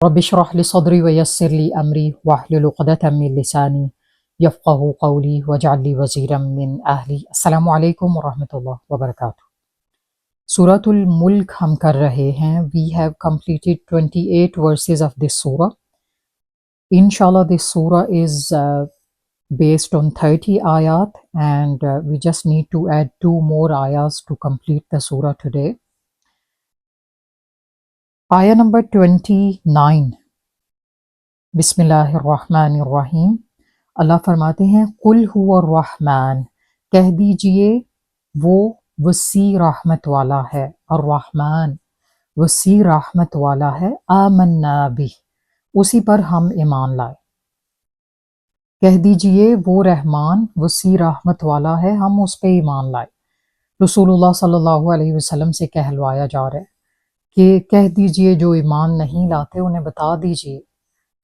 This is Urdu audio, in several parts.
رب اشرح لي صدري ويسر لي أمري واحلل عقدة من لساني يفقه قولي واجعل لي وزيرا من أهلي. السلام علیکم ورحمۃ اللہ وبرکاتہ. سورۃ الملک ہم کر رہے ہیں. We have completed 28 verses of this surah. Inshallah, this surah is based on 30 ayat and we just need to add 2 more ayahs to complete the surah today. Ayah number 29. بسم اللہ الرحمن الرحیم. اللہ فرماتے ہیں قل هو الرحمن، کہہ دیجئے وہ وسیع رحمت والا ہے. الرحمن وسیع رحمت والا ہے. آمنا بہ، اسی پر ہم ایمان لائے. کہہ دیجئے وہ رحمان وسیع رحمت والا ہے، ہم اس پہ ایمان لائے. رسول اللہ صلی اللہ علیہ وسلم سے کہلوایا جا رہا ہے کہ کہہ دیجئے جو ایمان نہیں لاتے انہیں بتا دیجئے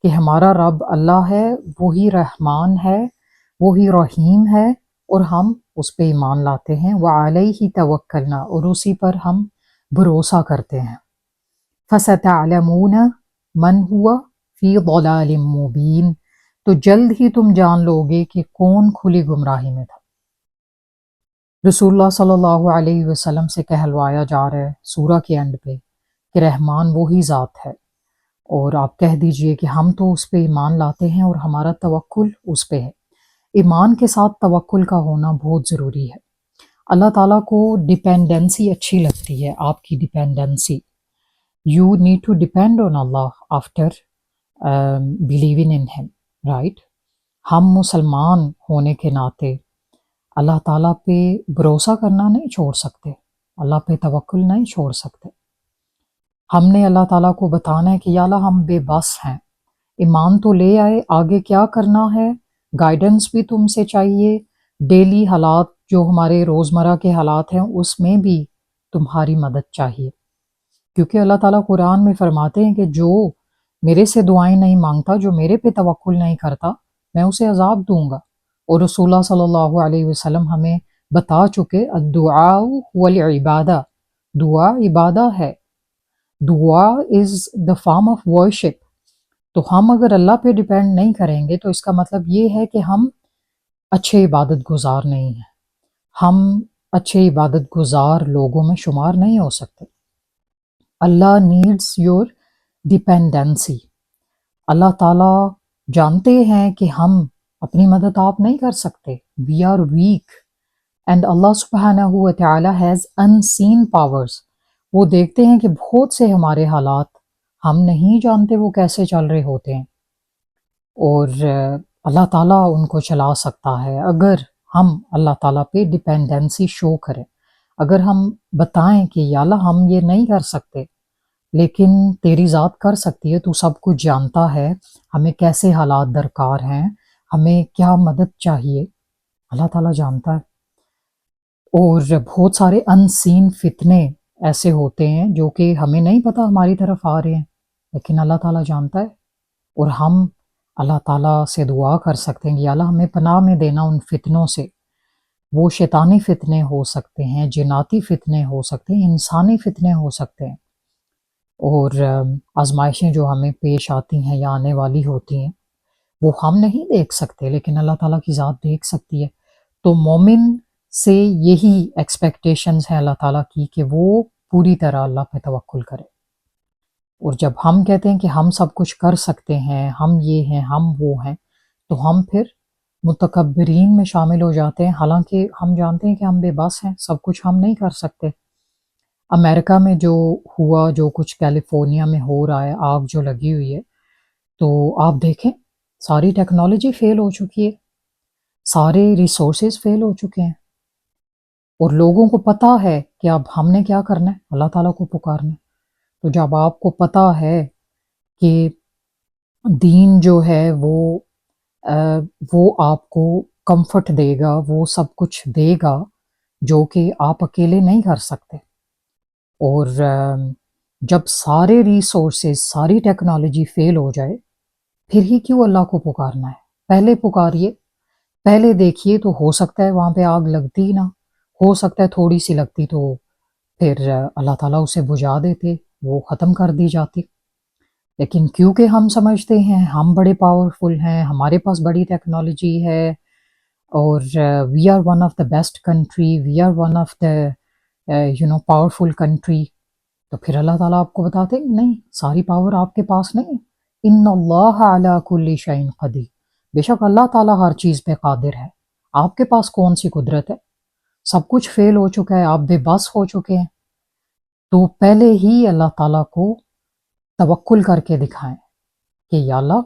کہ ہمارا رب اللہ ہے، وہی رحمان ہے، وہی رحیم ہے، اور ہم اس پہ ایمان لاتے ہیں. وَعَلَيْهِ تَوَكَّلْنَا، اور اسی پر ہم بھروسہ کرتے ہیں. فَسَتَعْلَمُونَ مَنْ هُوَ فِي ضَلَالٍ مُبِينٍ، تو جلد ہی تم جان لو گے کہ کون کھلی گمراہی میں تھا. رسول اللہ صلی اللہ علیہ وسلم سے کہلوایا جا رہا ہے سورہ کے اینڈ پہ کہ رحمان وہی ذات ہے، اور آپ کہہ دیجئے کہ ہم تو اس پہ ایمان لاتے ہیں اور ہمارا توکل اس پہ ہے. ایمان کے ساتھ توکل کا ہونا بہت ضروری ہے. اللہ تعالیٰ کو ڈیپینڈنسی اچھی لگتی ہے، آپ کی dependency. You need to depend on Allah after believing in him, right. ہم مسلمان ہونے کے ناطے اللہ تعالیٰ پہ بھروسہ کرنا نہیں چھوڑ سکتے، اللہ پہ توکل نہیں چھوڑ سکتے. ہم نے اللہ تعالیٰ کو بتانا ہے کہ یا اللہ ہم بے بس ہیں. ایمان تو لے آئے، آگے کیا کرنا ہے، گائیڈنس بھی تم سے چاہیے. ڈیلی حالات جو ہمارے روزمرہ کے حالات ہیں اس میں بھی تمہاری مدد چاہیے، کیونکہ اللہ تعالیٰ قرآن میں فرماتے ہیں کہ جو میرے سے دعائیں نہیں مانگتا، جو میرے پہ توکل نہیں کرتا، میں اسے عذاب دوں گا. اور رسول اللہ صلی اللہ علیہ وسلم ہمیں بتا چکے الدعاء هو العبادہ، دعا عبادہ ہے. دعا از دا فارم آف ورشپ. تو ہم اگر اللہ پہ ڈیپینڈ نہیں کریں گے تو اس کا مطلب یہ ہے کہ ہم اچھے عبادت گزار نہیں ہیں، ہم اچھے عبادت گزار لوگوں میں شمار نہیں ہو سکتے. اللہ نیڈس یور ڈیپینڈنسی. اللہ تعالیٰ جانتے ہیں کہ ہم اپنی مدد آپ نہیں کر سکتے. وی آر ویک اینڈ اللہ سبحانہ و تعالی ہیز unseen powers. وہ دیکھتے ہیں کہ بہت سے ہمارے حالات ہم نہیں جانتے وہ کیسے چل رہے ہوتے ہیں، اور اللہ تعالیٰ ان کو چلا سکتا ہے اگر ہم اللہ تعالیٰ پہ ڈیپینڈنسی شو کریں. اگر ہم بتائیں کہ یا اللہ ہم یہ نہیں کر سکتے لیکن تیری ذات کر سکتی ہے، تو سب کچھ جانتا ہے، ہمیں کیسے حالات درکار ہیں، ہمیں کیا مدد چاہیے، اللہ تعالیٰ جانتا ہے. اور بہت سارے انسین فتنے ایسے ہوتے ہیں جو کہ ہمیں نہیں پتہ ہماری طرف آ رہے ہیں، لیکن اللہ تعالیٰ جانتا ہے. اور ہم اللہ تعالیٰ سے دعا کر سکتے ہیں کہ یا اللہ ہمیں پناہ میں دینا ان فتنوں سے. وہ شیطانی فتنے ہو سکتے ہیں، جناتی فتنے ہو سکتے ہیں، انسانی فتنے ہو سکتے ہیں. اور آزمائشیں جو ہمیں پیش آتی ہیں یا آنے والی ہوتی ہیں وہ ہم نہیں دیکھ سکتے لیکن اللہ تعالیٰ کی ذات دیکھ سکتی ہے. تو مومن سے یہی ایکسپیکٹیشنز ہیں اللہ تعالیٰ کی کہ وہ پوری طرح اللہ پہ توکل کرے. اور جب ہم کہتے ہیں کہ ہم سب کچھ کر سکتے ہیں، ہم یہ ہیں، ہم وہ ہیں، تو ہم پھر متکبرین میں شامل ہو جاتے ہیں، حالانکہ ہم جانتے ہیں کہ ہم بے بس ہیں، سب کچھ ہم نہیں کر سکتے. امریکہ میں جو ہوا، جو کچھ کیلیفورنیا میں ہو رہا ہے، آگ جو لگی ہوئی ہے، تو آپ دیکھیں ساری ٹیکنالوجی فیل ہو چکی ہے، سارے ریسورسز فیل ہو چکے ہیں، اور لوگوں کو پتہ ہے کہ اب ہم نے کیا کرنا ہے، اللہ تعالیٰ کو پکارنا ہے. تو جب آپ کو پتہ ہے کہ دین جو ہے وہ آپ کو کمفرٹ دے گا، وہ سب کچھ دے گا جو کہ آپ اکیلے نہیں کر سکتے. اور جب سارے ریسورسز، ساری ٹیکنالوجی فیل ہو جائے، پھر ہی کیوں اللہ کو پکارنا ہے؟ پہلے پکاریے، پہلے دیکھیے، تو ہو سکتا ہے وہاں پہ آگ لگتی نہ، ہو سکتا ہے تھوڑی سی لگتی تو پھر اللہ تعالیٰ اسے بجھا دیتے، وہ ختم کر دی جاتی. لیکن کیونکہ ہم سمجھتے ہیں ہم بڑے پاورفل ہیں، ہمارے پاس بڑی ٹیکنالوجی ہے، اور we are one of the best country, we are one of the powerful country, تو پھر اللہ تعالیٰ آپ کو بتاتے ہیں نہیں، ساری پاور آپ کے پاس نہیں۔ ان اللہ علی کل شیء قدیر، بے شک اللہ تعالیٰ ہر چیز پہ قادر ہے، آپ کے پاس کون سی قدرت ہے؟ سب کچھ فیل ہو چکا ہے، آپ بے بس ہو چکے ہیں، تو پہلے ہی اللہ تعالیٰ کو توکل کر کے دکھائیں کہ یا اللہ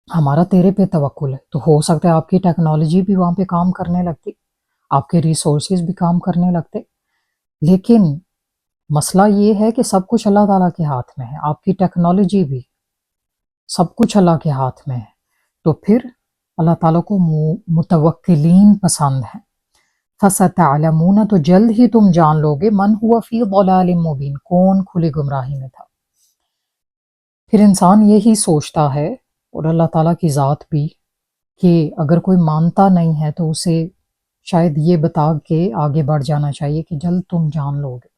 ہمارا تیرے پہ توکل ہے، تو ہو سکتا ہے آپ کی ٹیکنالوجی بھی وہاں پہ کام کرنے لگتی، آپ کے ریسورسز بھی کام کرنے لگتے، لیکن مسئلہ یہ ہے کہ سب کچھ اللہ تعالیٰ کے ہاتھ میں ہے، آپ کی ٹیکنالوجی بھی، سب کچھ اللہ کے ہاتھ میں ہے، تو پھر اللہ تعالیٰ کو متوکلین پسند ہے۔ فَسَتَعْلَمُونَ، تو جلد ہی تم جان لو گے، من ہوا فی ضلال مبین، کون کھلی گمراہی میں تھا۔ پھر انسان یہی سوچتا ہے، اور اللہ تعالیٰ کی ذات بھی، کہ اگر کوئی مانتا نہیں ہے تو اسے شاید یہ بتا کے آگے بڑھ جانا چاہیے کہ جلد تم جان لو گے۔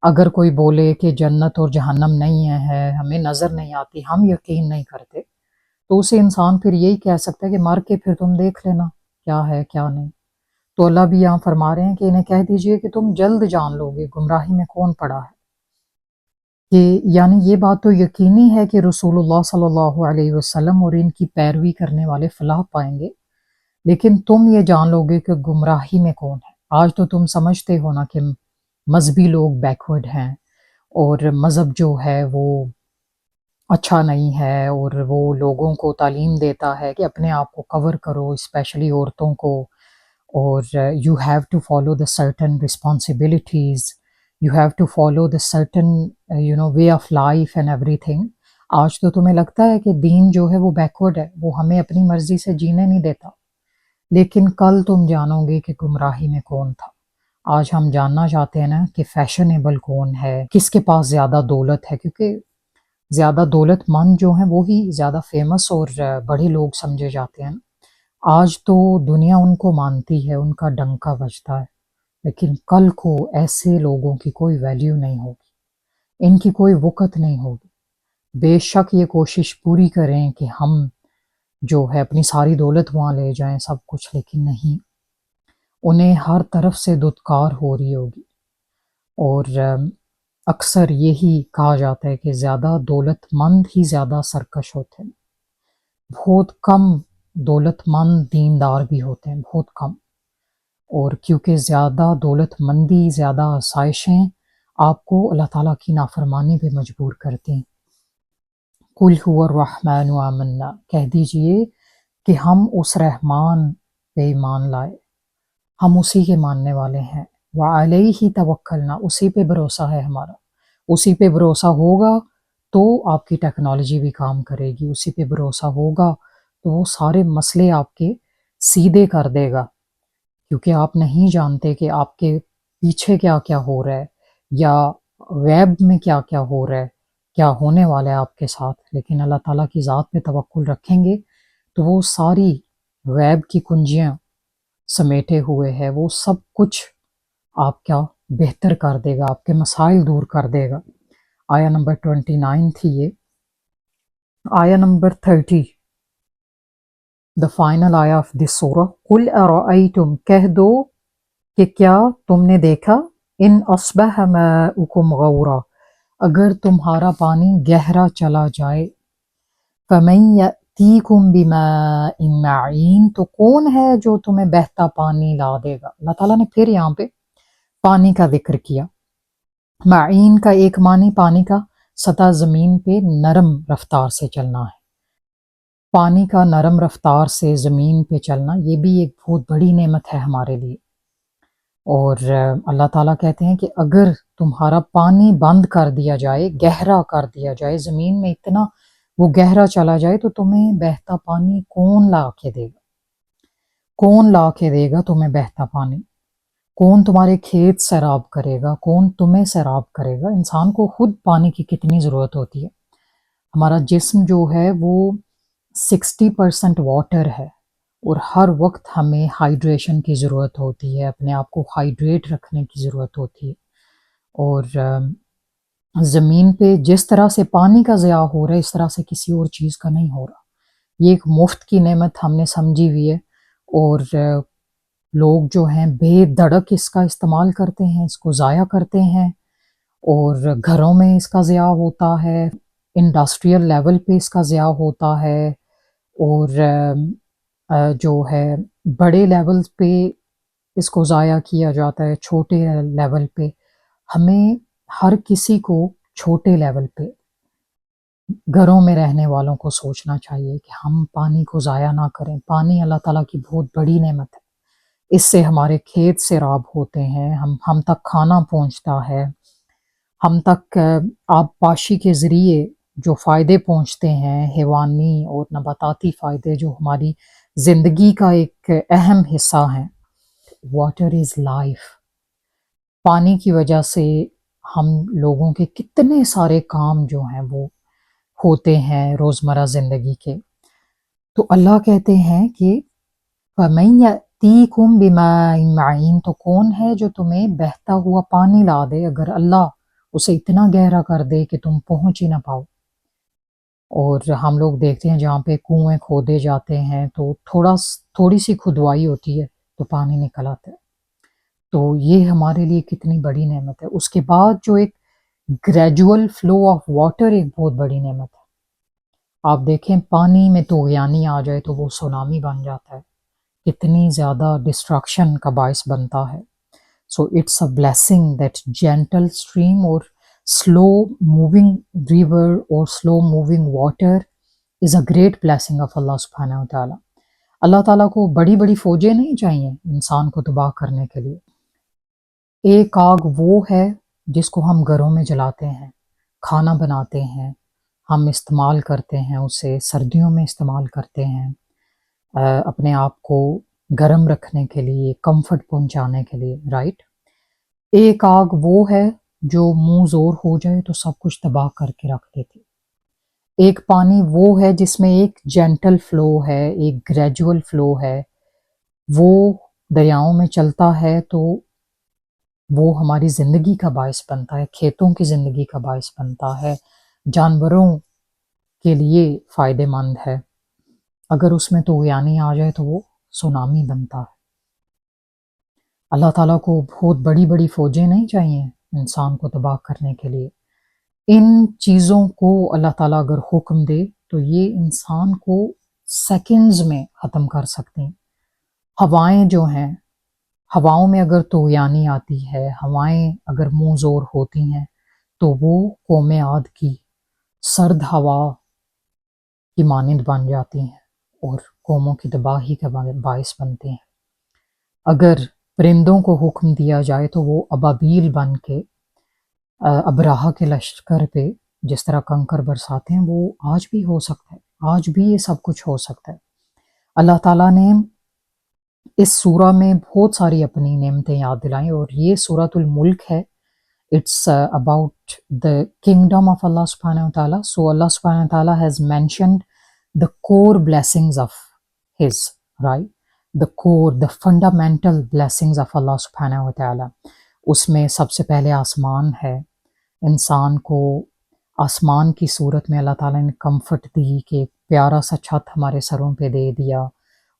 اگر کوئی بولے کہ جنت اور جہنم نہیں ہے، ہمیں نظر نہیں آتی، ہم یقین نہیں کرتے، تو اسے انسان پھر یہی کہہ سکتا ہے کہ مر کے پھر تم دیکھ لینا کیا ہے کیا نہیں۔ تو اللہ بھی یہاں فرما رہے ہیں کہ انہیں کہہ دیجئے کہ تم جلد جان لو گے، گمراہی میں کون پڑا ہے۔ کہ یعنی یہ بات تو یقینی ہے کہ رسول اللہ صلی اللہ علیہ وسلم اور ان کی پیروی کرنے والے فلاح پائیں گے، لیکن تم یہ جان لو گے کہ گمراہی میں کون ہے۔ آج تو تم سمجھتے ہو نا کہ مذہبی لوگ بیکورڈ ہیں، اور مذہب جو ہے وہ اچھا نہیں ہے، اور وہ لوگوں کو تعلیم دیتا ہے کہ اپنے آپ کو کور کرو، اسپیشلی عورتوں کو، اور you have to follow the certain responsibilities, you have to follow the certain way of life and everything. آج تو تمہیں لگتا ہے کہ دین جو ہے وہ بیکورڈ ہے، وہ ہمیں اپنی مرضی سے جینے نہیں دیتا، لیکن کل تم جانو گے کہ گمراہی میں کون تھا۔ آج ہم جاننا چاہتے ہیں نا کہ فیشنیبل کون ہے، کس کے پاس زیادہ دولت ہے، کیونکہ زیادہ دولت مند جو ہیں وہی زیادہ فیمس اور بڑے لوگ سمجھے جاتے ہیں۔ آج تو دنیا ان کو مانتی ہے، ان کا ڈنکا بجتا ہے، لیکن کل کو ایسے لوگوں کی کوئی ویلیو نہیں ہوگی، ان کی کوئی وقت نہیں ہوگی۔ بے شک یہ کوشش پوری کریں کہ ہم جو ہے اپنی ساری دولت وہاں لے جائیں سب کچھ، لیکن نہیں، انہیں ہر طرف سے دھتکار ہو رہی ہوگی۔ اور اکثر یہی کہا جاتا ہے کہ زیادہ دولت مند ہی زیادہ سرکش ہوتے ہیں، بہت کم دولت مند دیندار بھی ہوتے ہیں، بہت کم، اور کیونکہ زیادہ دولت مندی، زیادہ آسائشیں آپ کو اللہ تعالیٰ کی نافرمانی پہ مجبور کرتی ہیں۔ قُلْ هُوَ الرَّحْمَنُ آمَنَّا، کہہ دیجئے کہ ہم اس رحمان پہ ایمان لائے، ہم اسی کے ماننے والے ہیں، وَعَلَيْهِ تَوَكَّلْنَا، اسی پہ بھروسہ ہے ہمارا، اسی پہ بھروسہ ہوگا تو آپ کی ٹیکنالوجی بھی کام کرے گی، اسی پہ بھروسہ ہوگا تو وہ سارے مسئلے آپ کے سیدھے کر دے گا، کیونکہ آپ نہیں جانتے کہ آپ کے پیچھے کیا کیا ہو رہا ہے، یا غیب میں کیا کیا ہو رہا ہے، کیا ہونے والا ہے آپ کے ساتھ، لیکن اللہ تعالیٰ کی ذات پہ توکل رکھیں گے تو وہ ساری غیب کی کنجیاں سمیٹے ہوئے ہے، وہ سب کچھ آپ کا بہتر کر دے گا، آپ کے مسائل دور کر دے گا۔ آیا نمبر 29 تھی یہ۔ آیا نمبر 30، the final آیا آف دس سورہ، قُلْ أَرَأَيْتُمْ، کہہ دو کہ کیا تم نے دیکھا، ان اصبح ماؤکم غورا، اگر تمہارا پانی گہرا چلا جائے، فَمَن يَأْتِيكُم بِمَاءٍ مَّعِينٍ، تو کون ہے جو تمہیں بہتا پانی لا دے گا۔ اللہ تعالیٰ نے پھر یہاں پہ پانی کا ذکر کیا۔ معین کا ایک معنی پانی کا سطح زمین پہ نرم رفتار سے چلنا ہے، پانی کا نرم رفتار سے زمین پہ چلنا یہ بھی ایک بہت بڑی نعمت ہے ہمارے لیے، اور اللہ تعالیٰ کہتے ہیں کہ اگر تمہارا پانی بند کر دیا جائے، گہرا کر دیا جائے، زمین میں اتنا وہ گہرا چلا جائے، تو تمہیں بہتا پانی کون لا کے دے گا؟ کون لا کے دے گا تمہیں بہتا پانی؟ کون تمہارے کھیت سیراب کرے گا؟ کون تمہیں سیراب کرے گا؟ انسان کو خود پانی کی کتنی ضرورت ہوتی ہے۔ ہمارا جسم جو ہے وہ 60% واٹر ہے، اور ہر وقت ہمیں ہائیڈریشن کی ضرورت ہوتی ہے، اپنے آپ کو ہائیڈریٹ رکھنے کی ضرورت ہوتی ہے، اور زمین پہ جس طرح سے پانی کا ضیاع ہو رہا ہے اس طرح سے کسی اور چیز کا نہیں ہو رہا. یہ ایک مفت کی نعمت ہم نے سمجھی ہوئی ہے، اور لوگ جو ہیں بے دڑک اس کا استعمال کرتے ہیں، اس کو ضائع کرتے ہیں، اور گھروں میں اس کا ضیاع ہوتا ہے، انڈسٹریل لیول پہ اس کا ضیاع ہوتا ہے، اور جو ہے بڑے لیول پہ اس کو ضائع کیا جاتا ہے، چھوٹے لیول پہ. ہمیں ہر کسی کو چھوٹے لیول پہ گھروں میں رہنے والوں کو سوچنا چاہیے کہ ہم پانی کو ضائع نہ کریں. پانی اللہ تعالیٰ کی بہت بڑی نعمت ہے، اس سے ہمارے کھیت سیراب ہوتے ہیں، ہم تک کھانا پہنچتا ہے، ہم تک آبپاشی کے ذریعے جو فائدے پہنچتے ہیں، حیوانی اور نباتاتی فائدے جو ہماری زندگی کا ایک اہم حصہ ہیں. Water is life. پانی کی وجہ سے ہم لوگوں کے کتنے سارے کام جو ہیں وہ ہوتے ہیں روزمرہ زندگی کے. تو اللہ کہتے ہیں کہ فَمَن يَأْتِيكُم بِمَاءٍ مَّعِينٍ، تو کون ہے جو تمہیں بہتا ہوا پانی لا دے اگر اللہ اسے اتنا گہرا کر دے کہ تم پہنچ ہی نہ پاؤ. اور ہم لوگ دیکھتے ہیں جہاں پہ کنویں کھودے جاتے ہیں تو تھوڑی سی کھدوائی ہوتی ہے تو پانی نکل آتا ہے. تو یہ ہمارے لیے کتنی بڑی نعمت ہے. اس کے بعد جو ایک گریجول فلو آف واٹر ایک بہت بڑی نعمت ہے. آپ دیکھیں پانی میں طغیانی آ جائے تو وہ سونامی بن جاتا ہے، کتنی زیادہ ڈسٹرکشن کا باعث بنتا ہے. So it's a blessing that gentle stream اور سلو موونگ ریور اور slow moving water is a great blessing of اللہ سبحانہ و تعالیٰ. اللہ تعالیٰ کو بڑی بڑی فوجیں نہیں چاہیے انسان کو تباہ کرنے کے لیے. ایک آگ وہ ہے جس کو ہم گھروں میں جلاتے ہیں، کھانا بناتے ہیں، ہم استعمال کرتے ہیں، اسے سردیوں میں استعمال کرتے ہیں اپنے آپ کو گرم رکھنے کے لیے، کمفرٹ پہنچانے کے لیے، رائٹ. ایک آگ وہ ہے جو منہ زور ہو جائے تو سب کچھ تباہ کر کے رکھ دیتی. ایک پانی وہ ہے جس میں ایک جینٹل فلو ہے، ایک گریجول فلو ہے، وہ دریاؤں میں چلتا ہے تو وہ ہماری زندگی کا باعث بنتا ہے، کھیتوں کی زندگی کا باعث بنتا ہے، جانوروں کے لیے فائدہ مند ہے. اگر اس میں طغیانی آ جائے تو وہ سونامی بنتا ہے. اللہ تعالیٰ کو بہت بڑی بڑی فوجیں نہیں چاہیے انسان کو تباہ کرنے کے لیے. ان چیزوں کو اللہ تعالیٰ اگر حکم دے تو یہ انسان کو سیکنڈز میں ختم کر سکتے ہیں. ہوائیں جو ہیں، ہواؤں میں اگر طغیانی آتی ہے، ہوائیں اگر منہ زور ہوتی ہیں تو وہ قوم عاد کی سرد ہوا کی مانند بن جاتی ہیں اور قوموں کی تباہی کا باعث بنتے ہیں. اگر پرندوں کو حکم دیا جائے تو وہ ابابیل بن کے ابراہا کے لشکر پہ جس طرح کنکر برساتے ہیں وہ آج بھی ہو سکتا ہے، آج بھی یہ سب کچھ ہو سکتا ہے. اللہ تعالیٰ نے اس سورہ میں بہت ساری اپنی نعمتیں یاد دلائیں، اور یہ سورۃ الملک ہے. It's about the kingdom of Allah subhanahu wa ta'ala. So Allah subhanahu wa ta'ala has mentioned the core blessings of his, right? The core, the fundamental blessings of Allah subhanahu wa ta'ala. اس میں سب سے پہلے آسمان ہے. انسان کو آسمان کی صورت میں اللہ تعالیٰ نے کمفرٹ دی کہ ایک پیارا سا چھت ہمارے سروں پہ دے دیا،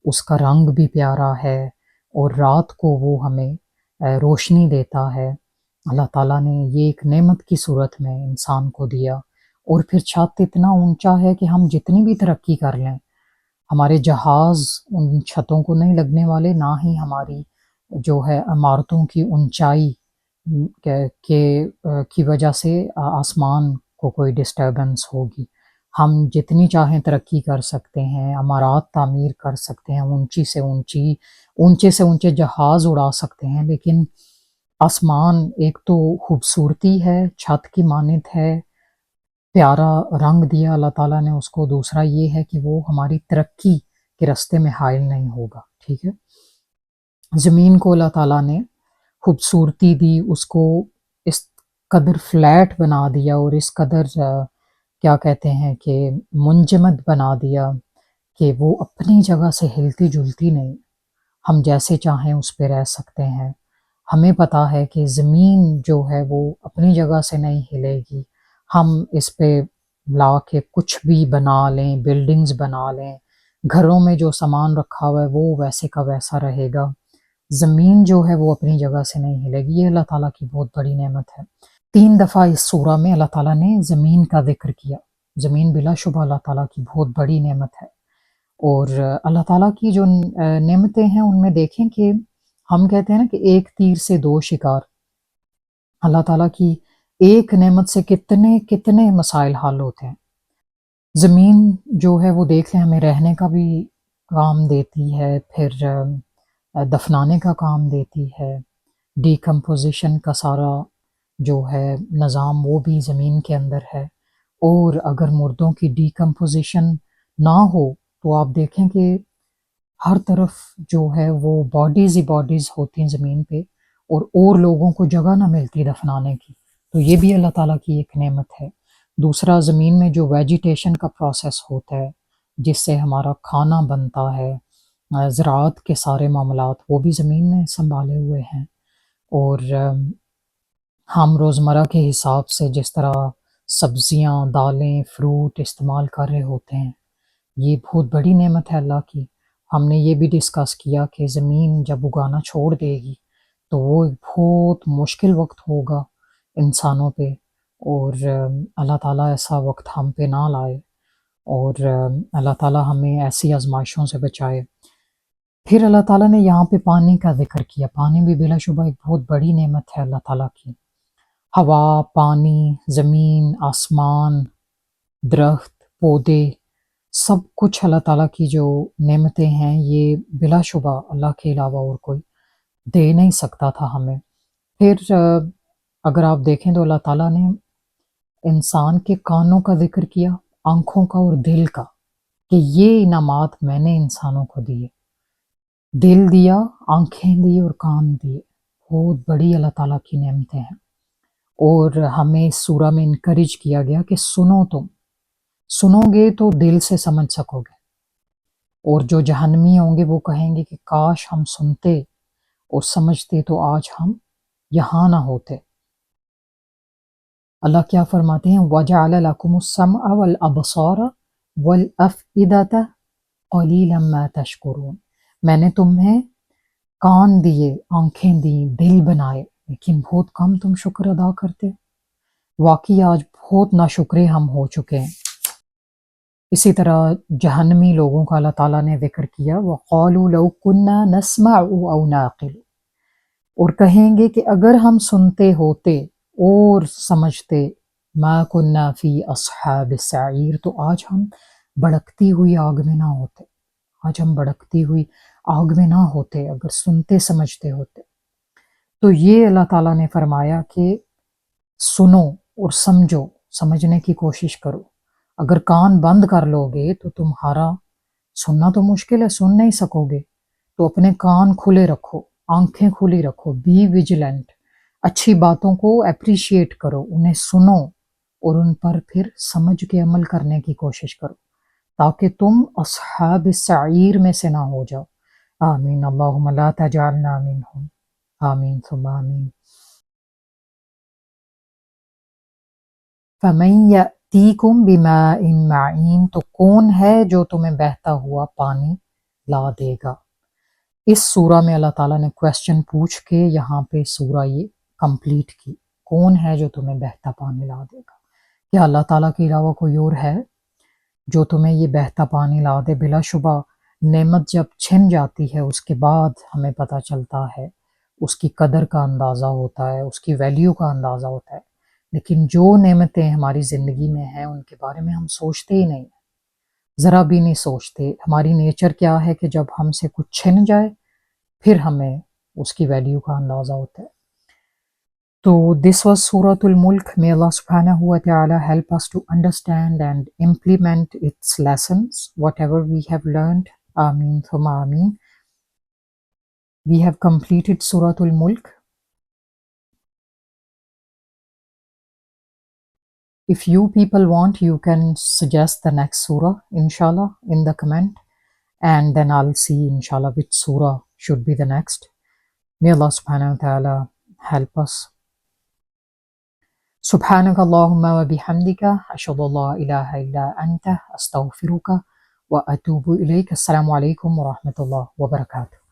اس کا رنگ بھی پیارا ہے، اور رات کو وہ ہمیں روشنی دیتا ہے. اللہ تعالیٰ نے یہ ایک نعمت کی صورت میں انسان کو دیا. اور پھر چھت اتنا اونچا ہے کہ ہم جتنی بھی ترقی کر لیں ہمارے جہاز ان چھتوں کو نہیں لگنے والے، نہ ہی ہماری جو ہے عمارتوں کی اونچائی کی وجہ سے آسمان کو کوئی ڈسٹربنس ہوگی. ہم جتنی چاہیں ترقی کر سکتے ہیں، عمارات تعمیر کر سکتے ہیں، اونچی سے اونچی، اونچے سے اونچے جہاز اڑا سکتے ہیں، لیکن آسمان ایک تو خوبصورتی ہے، چھت کی مانند ہے، پیارا رنگ دیا اللہ تعالیٰ نے اس کو. دوسرا یہ ہے کہ وہ ہماری ترقی کے راستے میں حائل نہیں ہوگا. ٹھیک ہے. زمین کو اللہ تعالیٰ نے خوبصورتی دی، اس کو اس قدر فلیٹ بنا دیا اور اس قدر کیا کہتے ہیں کہ منجمد بنا دیا کہ وہ اپنی جگہ سے ہلتی جلتی نہیں. ہم جیسے چاہیں اس پہ رہ سکتے ہیں. ہمیں پتہ ہے کہ زمین جو ہے وہ اپنی جگہ سے نہیں ہلے گی، ہم اس پہ لا کے کچھ بھی بنا لیں، بلڈنگز بنا لیں، گھروں میں جو سامان رکھا ہوا ہے وہ ویسے کا ویسا رہے گا، زمین جو ہے وہ اپنی جگہ سے نہیں ہلے گی۔ یہ اللہ تعالیٰ کی بہت بڑی نعمت ہے۔ 3 دفعہ اس سورہ میں اللہ تعالیٰ نے زمین کا ذکر کیا۔ زمین بلا شبہ اللہ تعالیٰ کی بہت بڑی نعمت ہے، اور اللہ تعالیٰ کی جو نعمتیں ہیں ان میں دیکھیں کہ ہم کہتے ہیں نا کہ ایک تیر سے 2 شکار۔ اللہ تعالیٰ کی ایک نعمت سے کتنے کتنے مسائل حل ہوتے ہیں۔ زمین جو ہے وہ دیکھ لیں ہمیں رہنے کا بھی کام دیتی ہے، پھر دفنانے کا کام دیتی ہے، ڈیکمپوزیشن کا سارا جو ہے نظام وہ بھی زمین کے اندر ہے، اور اگر مردوں کی ڈیکمپوزیشن نہ ہو تو آپ دیکھیں کہ ہر طرف جو ہے وہ باڈیز ہی باڈیز ہوتی ہیں زمین پہ، اور لوگوں کو جگہ نہ ملتی دفنانے کی، تو یہ بھی اللہ تعالیٰ کی ایک نعمت ہے۔ دوسرا، زمین میں جو ویجیٹیشن کا پروسیس ہوتا ہے جس سے ہمارا کھانا بنتا ہے، زراعت کے سارے معاملات وہ بھی زمین نے سنبھالے ہوئے ہیں، اور ہم روزمرہ کے حساب سے جس طرح سبزیاں، دالیں، فروٹ استعمال کر رہے ہوتے ہیں، یہ بہت بڑی نعمت ہے اللہ کی۔ ہم نے یہ بھی ڈسکس کیا کہ زمین جب اگانا چھوڑ دے گی تو وہ ایک بہت مشکل وقت ہوگا انسانوں پہ، اور اللہ تعالیٰ ایسا وقت ہم پہ نہ لائے، اور اللہ تعالیٰ ہمیں ایسی آزمائشوں سے بچائے۔ پھر اللہ تعالیٰ نے یہاں پہ پانی کا ذکر کیا۔ پانی بھی بلا شبہ ایک بہت بڑی نعمت ہے اللہ تعالیٰ کی۔ ہوا، پانی، زمین، آسمان، درخت، پودے، سب کچھ اللہ تعالیٰ کی جو نعمتیں ہیں یہ بلا شبہ اللہ کے علاوہ اور کوئی دے نہیں سکتا تھا ہمیں۔ پھر اگر آپ دیکھیں تو اللہ تعالیٰ نے انسان کے کانوں کا ذکر کیا، آنکھوں کا اور دل کا، کہ یہ انعامات میں نے انسانوں کو دیے، دل دیا، آنکھیں دی اور کان دیے، بہت بڑی اللہ تعالیٰ کی نعمتیں ہیں۔ اور ہمیں اس سورہ میں انکریج کیا گیا کہ سنو، تم سنو گے تو دل سے سمجھ سکو گے، اور جو جہنمی ہوں گے وہ کہیں گے کہ کاش ہم سنتے اور سمجھتے تو آج ہم یہاں نہ ہوتے۔ اللہ کیا فرماتے ہیں؟ وَجَعَلَ لَكُمُ السَّمْعَ وَالْأَبْصَارَ وَالْأَفْئِدَةَ قَلِيلًا مَا تَشْكُرُونَ، میں نے تمہیں کان دیے، آنکھیں دی، دل بنائے، لیکن بہت کم تم شکر ادا کرتے۔ واقعی آج بہت ناشکرے ہم ہو چکے ہیں۔ اسی طرح جہنمی لوگوں کا اللہ تعالیٰ نے ذکر کیا، وَقَالُوا لَوْ كُنَّا نَسْمَعُ أَوْ نَعْقِلُ، اور کہیں گے کہ اگر ہم سنتے ہوتے اور سمجھتے، مَا كُنَّا فِي أَصْحَابِ السَّعِيرِ، تو آج ہم بھڑکتی ہوئی آگ میں نہ ہوتے، آج ہم بھڑکتی ہوئی آگ میں نہ ہوتے اگر سنتے سمجھتے ہوتے۔ تو یہ اللہ تعالیٰ نے فرمایا کہ سنو اور سمجھو، سمجھنے کی کوشش کرو۔ اگر کان بند کر لو گے تو تمہارا سننا تو مشکل ہے، سن نہیں سکو گے، تو اپنے کان کھلے رکھو، آنکھیں کھلی رکھو، بی ویجیلنٹ، اچھی باتوں کو اپریشیٹ کرو، انہیں سنو اور ان پر پھر سمجھ کے عمل کرنے کی کوشش کرو، تاکہ تم اصحاب السعیر میں سے نہ ہو جاؤ۔ آمین، اللہم لا تجعلنا منہم، آمین ثم آمین۔ فَمَن يَأْتِيكُم بِمَاءٍ مَّعِينٍ، تو کون ہے جو تمہیں بہتا ہوا پانی لا دے گا۔ اس سورہ میں اللہ تعالیٰ نے کویسچن پوچھ کے یہاں پہ سورہ یہ کمپلیٹ کی، کون ہے جو تمہیں بہتا پانی لا دے گا؟ کیا اللہ تعالیٰ کے علاوہ کوئی اور ہے جو تمہیں یہ بہتا پانی لا دے؟ بلا شبہ نعمت جب چھن جاتی ہے اس کے بعد ہمیں پتہ چلتا ہے، اس کی قدر کا اندازہ ہوتا ہے، اس کی ویلیو کا اندازہ ہوتا ہے، لیکن جو نعمتیں ہماری زندگی میں ہیں ان کے بارے میں ہم سوچتے ہی نہیں، ذرا بھی نہیں سوچتے۔ ہماری نیچر کیا ہے کہ جب ہم سے کچھ چھن جائے پھر ہمیں اس کی ویلیو کا اندازہ ہوتا ہے۔ تو this was Surah Al-Mulk. May Allah subhanahu wa ta'ala help us to understand and implement its lessons, whatever we have learned. Ameen thumma ameen. We have completed Surah Al-Mulk. If you people want, you can suggest the next surah, inshallah, in the comment, and then I'll see, inshallah, which surah should be the next. May Allah subhanahu wa ta'ala help us. سبحانك اللهم وبحمدك أشهد أن لا إله إلا أنت أستغفرك وأتوب إليك. السلام عليكم ورحمة الله وبركاته.